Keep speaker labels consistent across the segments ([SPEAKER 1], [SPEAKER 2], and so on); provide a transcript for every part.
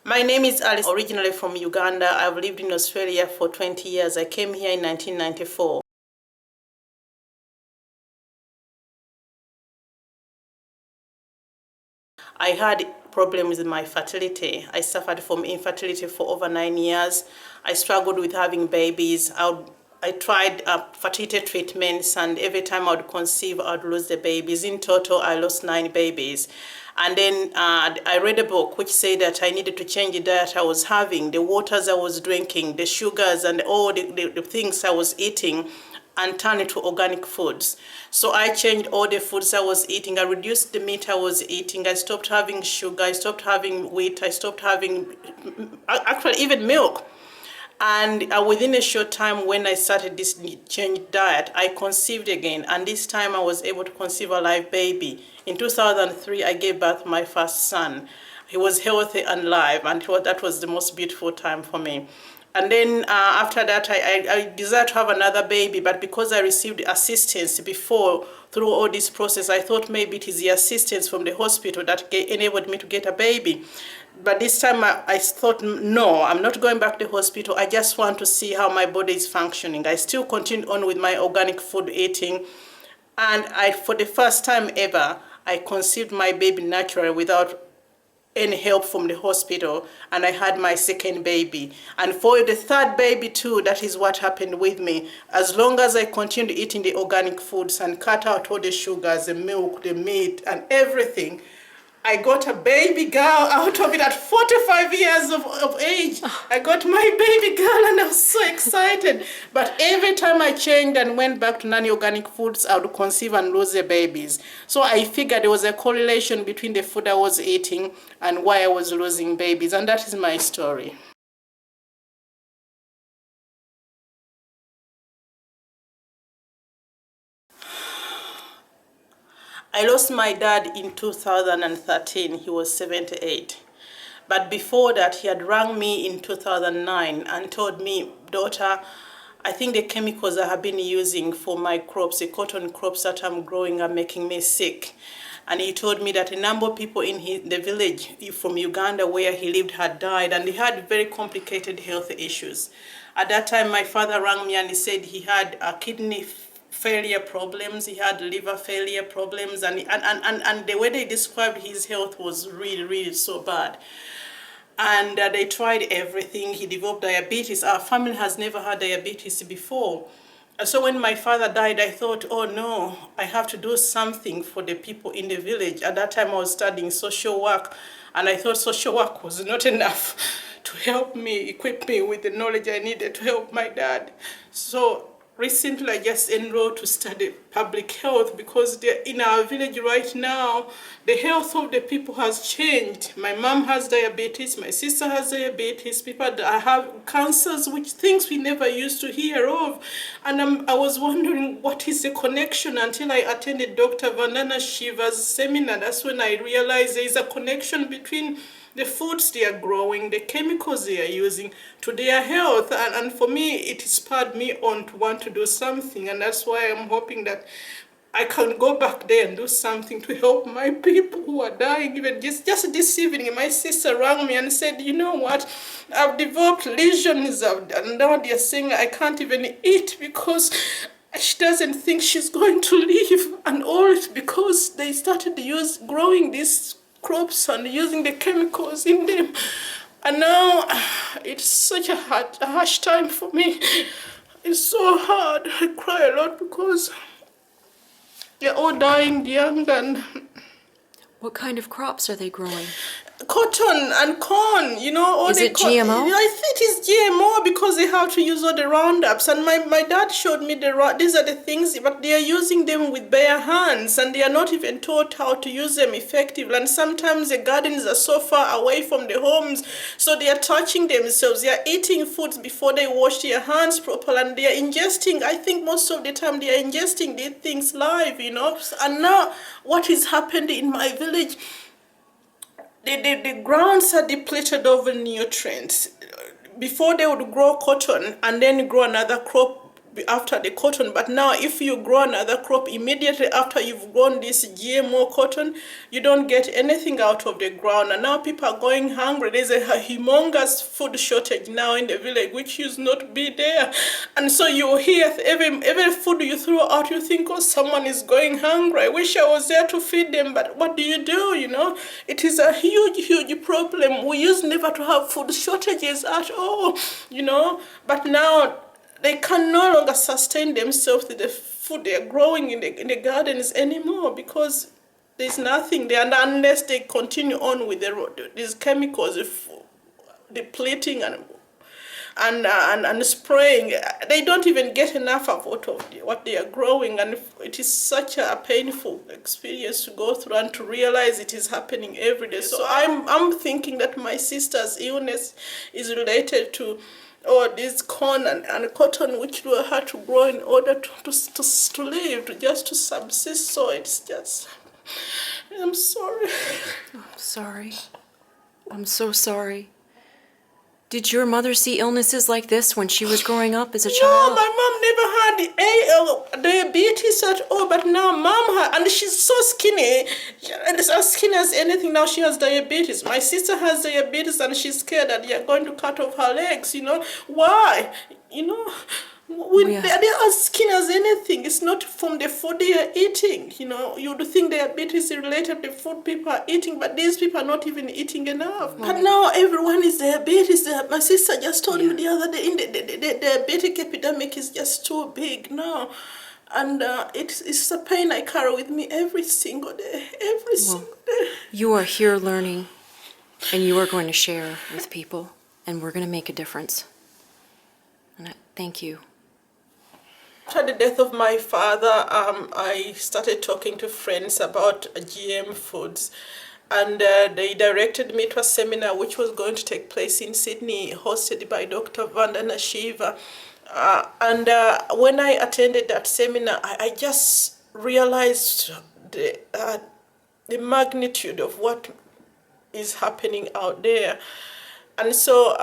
[SPEAKER 1] My name is Alice, originally from Uganda. I've lived in Australia for 20 years. I came here in 1994. I had problems with my fertility. I suffered from infertility for over 9 years. I struggled with having babies. I tried fertility treatments, and every time I would conceive, I would lose the babies. In total, I lost 9 babies. And then I read a book which said that I needed to change the diet I was having, the waters I was drinking, the sugars, and all the things I was eating, and turn it to organic foods. So I changed all the foods I was eating. I reduced the meat I was eating. I stopped having sugar. I stopped having wheat. I stopped having, actually, even milk. And within a short time, when I started this changed diet, I conceived again. And this time I was able to conceive a live baby. In 2003, I gave birth to my first son. He was healthy and live, and that was the most beautiful time for me. And then after that, I desired to have another baby, but because I received assistance before through all this process, I thought maybe it is the assistance from the hospital that enabled me to get a baby. But this time I thought, no, I'm not going back to the hospital. I just want to see how my body is functioning. I still continued on with my organic food eating. And for the first time ever, I conceived my baby naturally without any help from the hospital, and I had my second baby. And for the third baby too, that is what happened with me. As long as I continued eating the organic foods and cut out all the sugars, the milk, the meat, and everything, I got a baby girl out of it at 45 years of age. I got my baby girl, and I was so excited. But every time I changed and went back to non-organic foods, I would conceive and lose the babies. So I figured there was a correlation between the food I was eating and why I was losing babies. And that is my story. I lost my dad in 2013. He was 78. But before that, he had rang me in 2009 and told me, daughter, I think the chemicals I have been using for my crops, the cotton crops that I'm growing, are making me sick. And he told me that a number of people in the village from Uganda where he lived had died, and they had very complicated health issues. At that time, my father rang me and he said he had a kidney failure problems, he had liver failure problems, and the way they described his health was really, really so bad. And they tried everything. He developed diabetes. Our family has never had diabetes before. And so when my father died, I thought, oh no, I have to do something for the people in the village. At that time I was studying social work, and I thought social work was not enough to help me, equip me with the knowledge I needed to help my dad. So recently, I just enrolled to study public health, because in our village right now, the health of the people has changed. My mom has diabetes, my sister has diabetes, people that have cancers, which things we never used to hear of. And I was wondering what is the connection, until I attended Dr. Vandana Shiva's seminar. That's when I realized there is a connection between the foods they are growing, the chemicals they are using, to their health. And for me, it spurred me on to want to do something. And that's why I'm hoping that I can go back there and do something to help my people who are dying. Even just this evening, my sister rang me and said, you know what, I've developed lesions, and now they're saying I can't even eat because she doesn't think she's going to live. And all it's because they started growing these crops and using the chemicals in them. And now it's such a harsh time for me. It's so hard. I cry a lot because they're all dying young. And
[SPEAKER 2] what kind of crops are they growing?
[SPEAKER 1] Cotton and corn, you know. All
[SPEAKER 2] Is it GMO?
[SPEAKER 1] I think it's GMO because they have to use all the Roundups. And my dad showed me these are the things, but they are using them with bare hands, and they are not even taught how to use them effectively. And sometimes the gardens are so far away from the homes, so they are touching themselves. They are eating foods before they wash their hands properly, and they are ingesting, I think most of the time they are ingesting these things live, you know. And now what is happening in my village, the grounds are depleted of nutrients. Before they would grow cotton and then grow another crop after the cotton. But now if you grow another crop immediately after you've grown this GMO cotton, you don't get anything out of the ground. And now people are going hungry. There's a humongous food shortage now in the village, which used not to be there. And so you hear every food you throw out, you think, oh, someone is going hungry. I wish I was there to feed them. But what do? You know, it is a huge problem. We used never to have food shortages at all, you know, but now they can no longer sustain themselves with the food they're growing in the gardens anymore, because there's nothing there. And unless they continue on with these chemicals, depleting and spraying, they don't even get enough of what they are growing. And it is such a painful experience to go through and to realize it is happening every day. So I'm thinking that my sister's illness is related to this corn and cotton which we had to grow in order to live, just to subsist. So it's just, I'm sorry.
[SPEAKER 2] I'm sorry. I'm so sorry. Did your mother see illnesses like this when she was growing up as a child?
[SPEAKER 1] No, my mom never had diabetes at all, but now mom had, and she's so skinny, and as skinny as anything. Now she has diabetes. My sister has diabetes, and she's scared that they're going to cut off her legs, you know. Why? You know, they're as skinny as anything. It's not from the food they are eating, you know. You would think diabetes is related to the food people are eating, but these people are not even eating enough. But now everyone is diabetes. My sister just told me the other day, the diabetic epidemic is just too big now. And it's a pain I carry with me every single day, single day.
[SPEAKER 2] You are here learning, and you are going to share with people, and we're going to make a difference. And thank you.
[SPEAKER 1] After the death of my father, I started talking to friends about GM foods, and they directed me to a seminar which was going to take place in Sydney, hosted by Dr. Vandana Shiva. And when I attended that seminar, I just realized the magnitude of what is happening out there. And so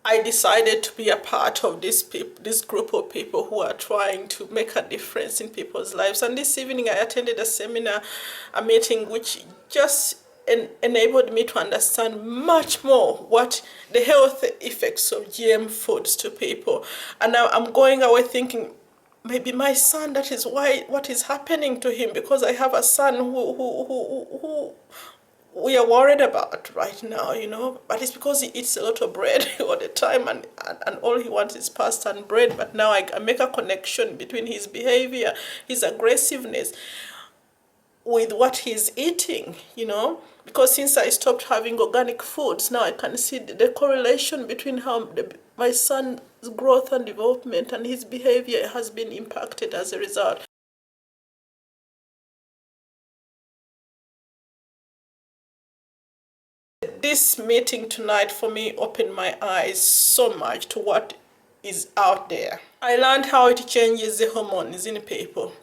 [SPEAKER 1] I decided to be a part of this group of people who are trying to make a difference in people's lives. And this evening I attended a meeting which just enabled me to understand much more what the health effects of GM foods to people. And now I'm going away thinking, maybe my son, that is why what is happening to him, because I have a son who we are worried about right now, you know, but it's because he eats a lot of bread all the time, and all he wants is pasta and bread. But now I make a connection between his behavior, his aggressiveness, with what he's eating, you know, because since I stopped having organic foods, now I can see the correlation between how my son's growth and development and his behavior has been impacted as a result. This meeting tonight for me opened my eyes so much to what is out there. I learned how it changes the hormones in people.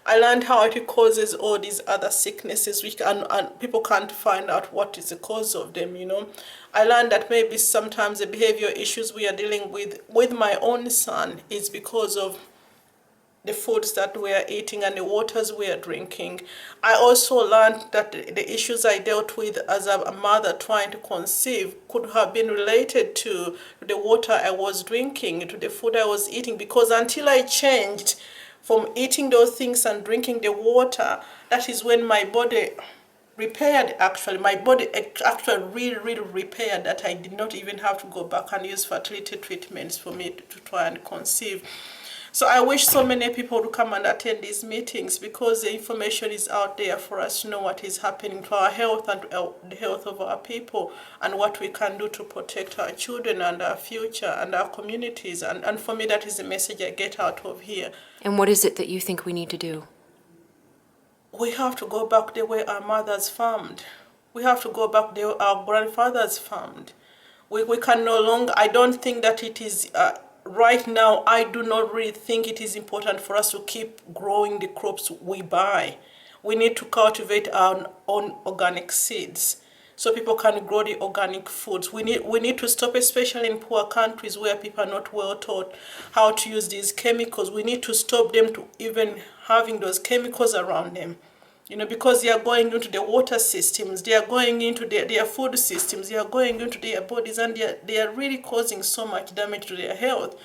[SPEAKER 1] I learned how it causes all these other sicknesses which and people can't find out what is the cause of them, you know. I learned that maybe sometimes the behavior issues we are dealing with my own son is because of the foods that we are eating and the waters we are drinking. I also learned that the issues I dealt with as a mother trying to conceive could have been related to the water I was drinking, to the food I was eating, because until I changed from eating those things and drinking the water, that is when my body repaired. Actually, my body actually really repaired, that I did not even have to go back and use fertility treatments for me to try and conceive. So I wish so many people would come and attend these meetings, because the information is out there for us to know what is happening to our health and the health of our people, and what we can do to protect our children and our future and our communities. And for me, that is the message I get out of here.
[SPEAKER 2] And what is it that you think we need to do?
[SPEAKER 1] We have to go back the way our mothers farmed. We have to go back the way our grandfathers farmed. We can no longer, I don't think that it is... right now, I do not really think it is important for us to keep growing the crops we buy. We need to cultivate our own organic seeds. so people can grow the organic foods. We need to stop, especially in poor countries where people are not well taught how to use these chemicals. We need to stop them to even having those chemicals around them. Because they are going into the water systems, they are going into their food systems, they are going into their bodies, and they are really causing so much damage to their health.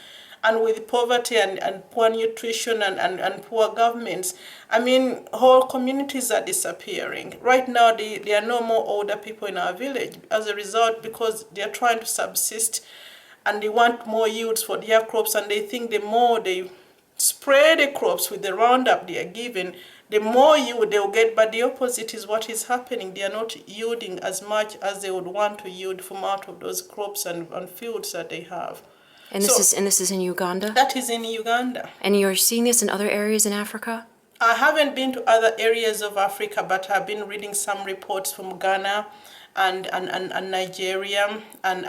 [SPEAKER 1] And with poverty and poor nutrition and poor governments, I mean, whole communities are disappearing. Right now, there are no more older people in our village as a result, because they are trying to subsist and they want more yields for their crops, and they think the more they spray the crops with the Roundup they are given, the more yield they'll get. But the opposite is what is happening. They are not yielding as much as they would want to yield from out of those crops and fields that they have.
[SPEAKER 2] And this is in Uganda?
[SPEAKER 1] That is in Uganda.
[SPEAKER 2] And you're seeing this in other areas in Africa?
[SPEAKER 1] I haven't been to other areas of Africa, but I've been reading some reports from Ghana and Nigeria and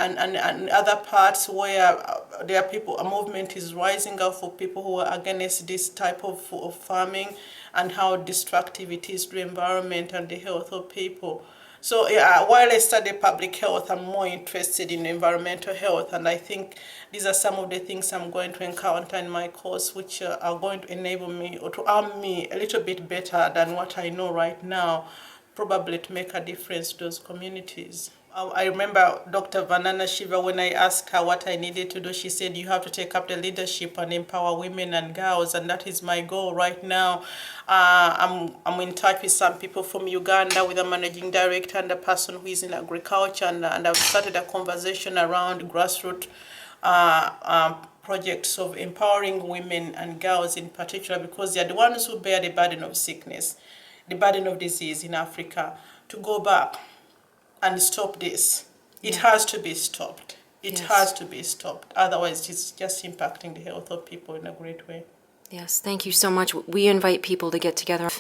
[SPEAKER 1] other parts where there are people, a movement is rising up for people who are against this type of farming and how destructive it is to the environment and the health of people. So while I study public health, I'm more interested in environmental health, and I think these are some of the things I'm going to encounter in my course, which are going to enable me or to arm me a little bit better than what I know right now, probably to make a difference to those communities. I remember Dr. Vanana Shiva, when I asked her what I needed to do, she said, you have to take up the leadership and empower women and girls, and that is my goal right now. I'm in touch with some people from Uganda, with a managing director and a person who is in agriculture, and I've started a conversation around grassroots projects of empowering women and girls in particular, because they're the ones who bear the burden of sickness, the burden of disease in Africa, to go back and stop this. It has to be stopped. It has to be stopped. Otherwise, it's just impacting the health of people in a great way.
[SPEAKER 2] Yes, thank you so much. We invite people to get together.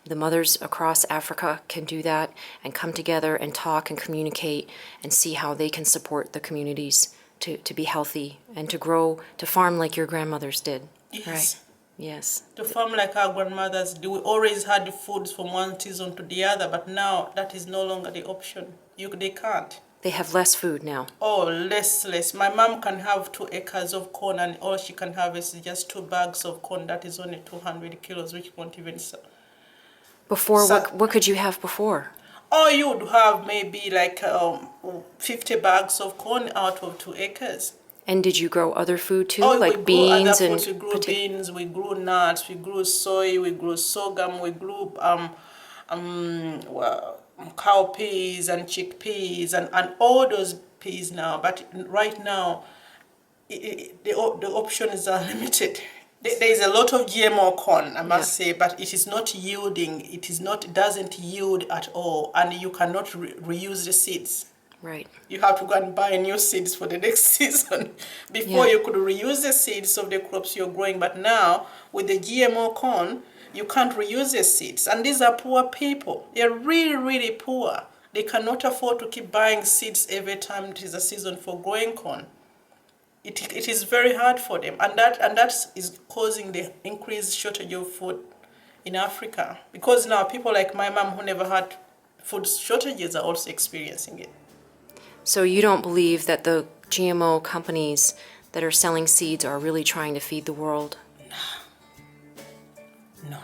[SPEAKER 2] The mothers across Africa can do that and come together and talk and communicate and see how they can support the communities to be healthy and to grow, to farm like your grandmothers did.
[SPEAKER 1] Yes.
[SPEAKER 2] Right? Yes.
[SPEAKER 1] To farm like our grandmothers do. We always had the foods from one season to the other, but now that is no longer the option. They can't.
[SPEAKER 2] They have less food now.
[SPEAKER 1] Oh, less. My mom can have 2 acres of corn, and all she can have is just 2 bags of corn. That is only 200 kilos, which won't even sell.
[SPEAKER 2] Before, what could you have before?
[SPEAKER 1] Oh, you would have maybe like 50 bags of corn out of 2 acres.
[SPEAKER 2] And did you grow other food too,
[SPEAKER 1] Oh,
[SPEAKER 2] like beans and
[SPEAKER 1] we grew beans, we grew nuts, we grew soy, we grew sorghum, we grew cowpeas and chickpeas and all those peas now. But right now, the options are limited. There is a lot of GMO corn, I must say, but it is not yielding. It doesn't yield at all, and you cannot reuse the seeds.
[SPEAKER 2] Right.
[SPEAKER 1] You have to go and buy new seeds for the next season. Before you could reuse the seeds of the crops you're growing, but now with the GMO corn, you can't reuse the seeds. And these are poor people. They're really, really poor. They cannot afford to keep buying seeds every time it is a season for growing corn. It is very hard for them, and that is causing the increased shortage of food in Africa. Because now people like my mom, who never had food shortages, are also experiencing it.
[SPEAKER 2] So you don't believe that the GMO companies that are selling seeds are really trying to feed the world?
[SPEAKER 1] No.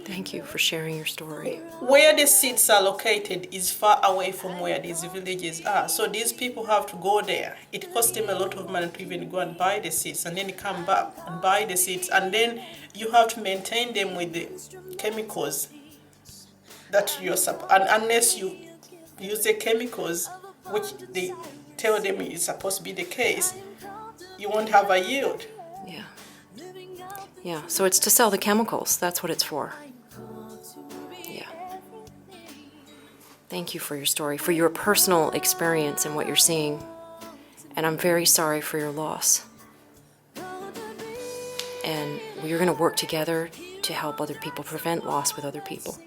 [SPEAKER 2] Thank you for sharing your story.
[SPEAKER 1] Where the seeds are located is far away from where these villages are. So these people have to go there. It costs them a lot of money to even go and buy the seeds, and then come back and buy the seeds. And then you have to maintain them with the chemicals that you're and unless you use the chemicals, which they tell them is supposed to be the case, you won't have a yield.
[SPEAKER 2] Yeah. Yeah, so it's to sell the chemicals. That's what it's for. Yeah. Thank you for your story, for your personal experience and what you're seeing. And I'm very sorry for your loss. And we're going to work together to help other people, prevent loss with other people.